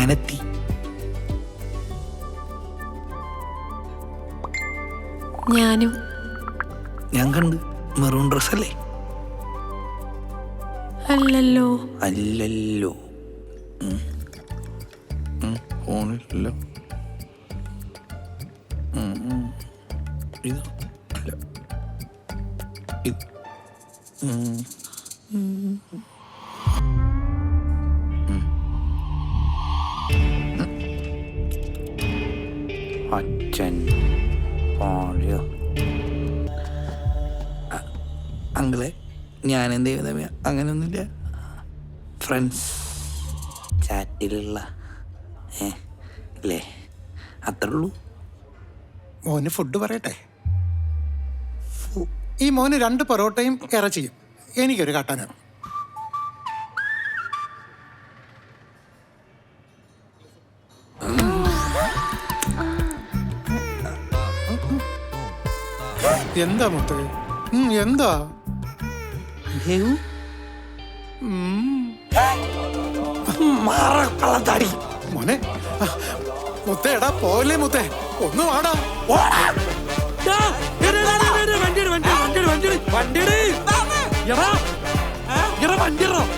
ഞാനെത്തി. ഞാനും. ഞാൻ കണ്ട് മെറൂൺ ഡ്രസ് അല്ലേ? അല്ലല്ലോ. അല്ലല്ലോ. ഫോണില്ലല്ലോ. ഇത് അല്ല. ഇത് അച്ഛൻ പാടിയോ? അങ്കിളെ, ഞാനെന്ത് ചെയ്തവ അങ്ങനെയൊന്നുമില്ല. ഫ്രണ്ട്സ് ചാറ്റിലുള്ള അല്ലേ, അത്രേ ഉള്ളൂ. മോന് ഫുഡ് പറയട്ടെ. ഈ മോന് 2 പൊറോട്ടയും ഇറച്ചിയും, എനിക്കൊരു കാട്ടാനാണ്. എന്താ മുത്ത്? എന്താ മോനെ? മുത്തേടാ പോലെ മുത്തേ, ഒന്ന് വാടാ. വണ്ടി